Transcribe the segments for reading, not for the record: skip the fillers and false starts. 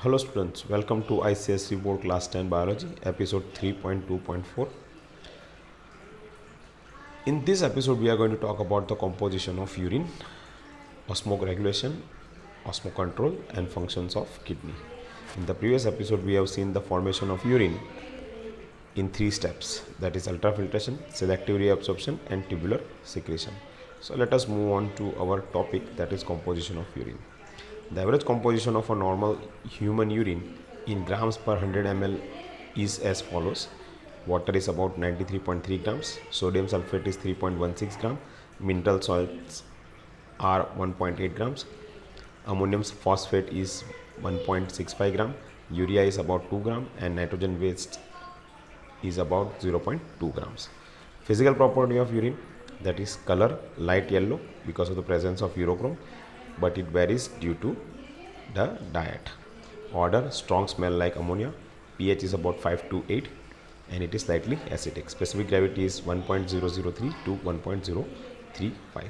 Hello students, welcome to ICSE Board Class 10 Biology, episode 3.2.4. In this episode, we are going to talk about the composition of urine, osmoregulation, osmocontrol, and functions of kidney. In the previous episode, we have seen the formation of urine in three steps, that is ultrafiltration, selective reabsorption, and tubular secretion. So let us move on to our topic, that is composition of urine. The average composition of a normal human urine in grams per 100 ml is as follows. Water is about 93.3 grams, sodium sulfate is 3.16 gram, mineral salts are 1.8 grams, ammonium phosphate is 1.65 gram, urea is about 2 gram, and nitrogen waste is about 0.2 grams. Physical property of urine, that is color light yellow because of the presence of urochrome, but it varies due to the diet. Odor, strong smell like ammonia. pH is about 5 to 8 and it is slightly acidic. Specific gravity is 1.003 to 1.035.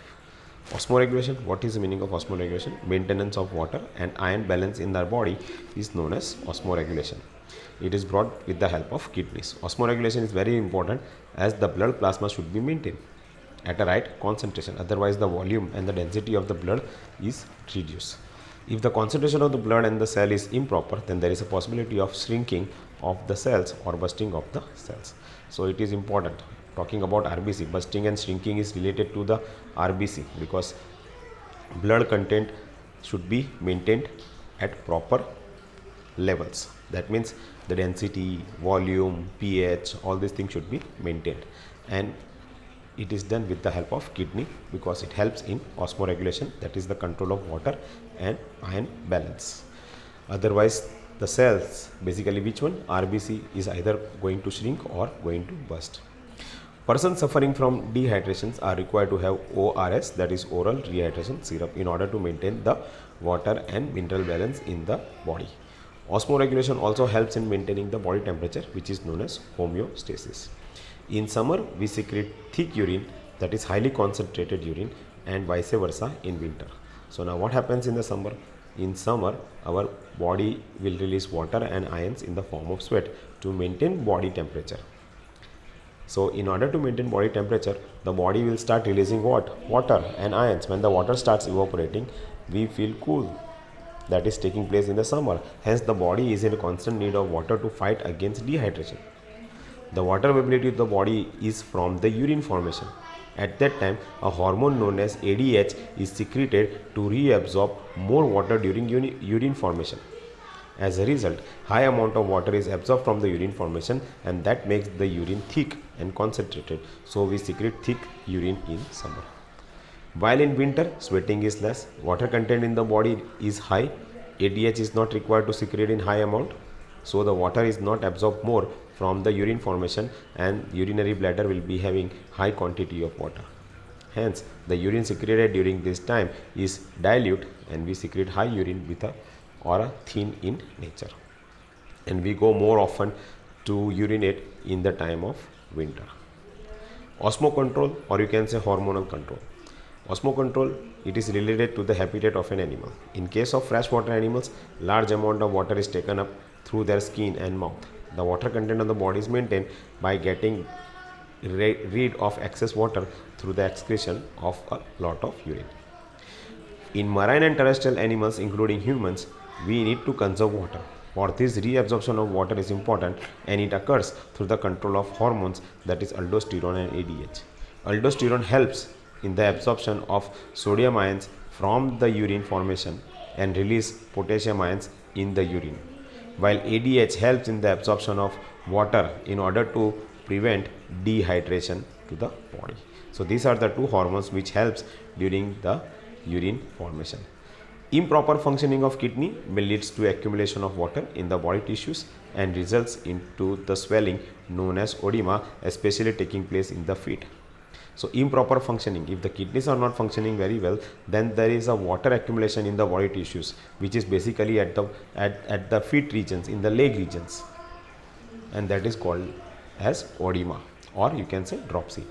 Osmoregulation, what is the meaning of osmoregulation? Maintenance of water and ion balance in our body is known as osmoregulation. It is brought with the help of kidneys. Osmoregulation is very important as the blood plasma should be maintained at a right concentration, otherwise the volume and the density of the blood is reduced. If the concentration of the blood and the cell is improper, then there is a possibility of shrinking of the cells or bursting of the cells. So it is important. Talking about RBC, bursting and shrinking is related to the RBC because blood content should be maintained at proper levels. That means the density, volume, pH, all these things should be maintained, and it is done with the help of kidney because it helps in osmoregulation, that is the control of water and ion balance. Otherwise the cells, basically which one, RBC, is either going to shrink or going to burst. Persons suffering from dehydrations are required to have ORS, that is oral rehydration syrup, in order to maintain the water and mineral balance in the body. Osmoregulation also helps in maintaining the body temperature, which is known as homeostasis. In summer, we secrete thick urine, that is highly concentrated urine, and vice versa in winter. So now what happens in the summer? In summer, our body will release water and ions in the form of sweat to maintain body temperature. So in order to maintain body temperature, the body will start releasing what? Water and ions. When the water starts evaporating, we feel cool. That is taking place in the summer. Hence, the body is in constant need of water to fight against dehydration. The water availability of the body is from the urine formation. At that time, a hormone known as ADH is secreted to reabsorb more water during urine formation. As a result, high amount of water is absorbed from the urine formation, and that makes the urine thick and concentrated. So we secrete thick urine in summer. While in winter, sweating is less, water content in the body is high, ADH is not required to secrete in high amount, so the water is not absorbed more from the urine formation, and urinary bladder will be having high quantity of water. Hence, the urine secreted during this time is dilute, and we secrete high urine with a or thin in nature, and we go more often to urinate in the time of winter. Osmocontrol, or you can say hormonal control. Osmocontrol, it is related to the habitat of an animal. In case of freshwater animals, large amount of water is taken up through their skin and mouth. The water content of the body is maintained by getting rid of excess water through the excretion of a lot of urine. In marine and terrestrial animals, including humans, we need to conserve water. For this, reabsorption of water is important, and it occurs through the control of hormones, that is aldosterone and ADH. Aldosterone helps in the absorption of sodium ions from the urine formation and release potassium ions in the urine, while ADH helps in the absorption of water in order to prevent dehydration to the body. So these are the two hormones which helps during the urine formation. Improper functioning of kidney may leads to accumulation of water in the body tissues and results into the swelling known as edema, especially taking place in the feet. So improper functioning, if the kidneys are not functioning very well, then there is a water accumulation in the body tissues, which is basically at the feet regions, in the leg regions, and that is called as edema, or you can say dropsy.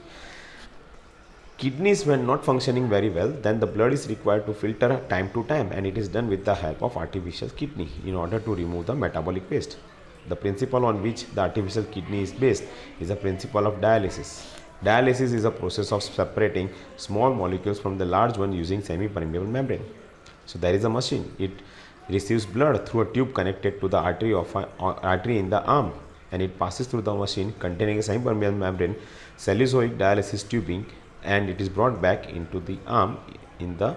kidneys when not functioning very well, then the blood is required to filter time to time, and it is done with the help of artificial kidney in order to remove the metabolic waste. The principle on which the artificial kidney is based is the principle of dialysis. Dialysis is a process of separating small molecules from the large one using semi-permeable membrane. So there is a machine. It receives blood through a tube connected to the artery in the arm, and it passes through the machine containing a semi-permeable membrane, Celysoic dialysis tubing, and it is brought back into the arm in the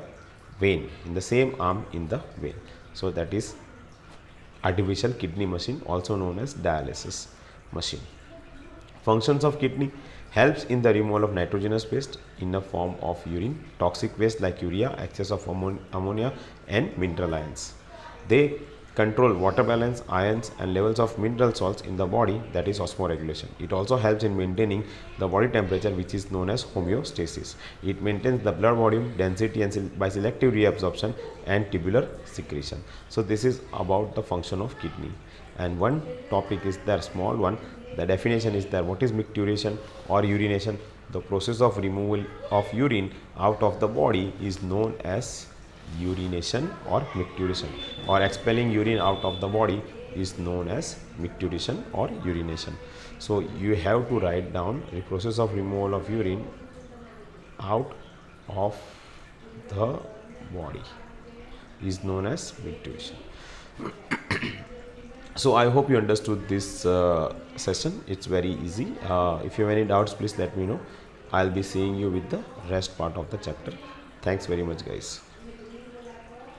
vein, in the same arm in the vein. So that is artificial kidney machine, also known as dialysis machine. Functions of kidney: helps in the removal of nitrogenous waste in the form of urine, toxic waste like urea, excess of ammonia, and mineral ions. They control water balance, ions, and levels of mineral salts in the body, that is osmoregulation. It also helps in maintaining the body temperature, which is known as homeostasis. It maintains the blood volume, density, and by selective reabsorption and tubular secretion. So this is about the function of kidney. And one topic is there, small one. The definition is there. What is micturition or urination? The process of removal of urine out of the body is known as urination or micturition, or expelling urine out of the body is known as micturition or urination. So you have to write down the process of removal of urine out of the body is known as micturition. So I hope you understood this session. It's very easy. If you have any doubts, please let me know. I'll be seeing you with the rest part of the chapter. Thanks very much, guys.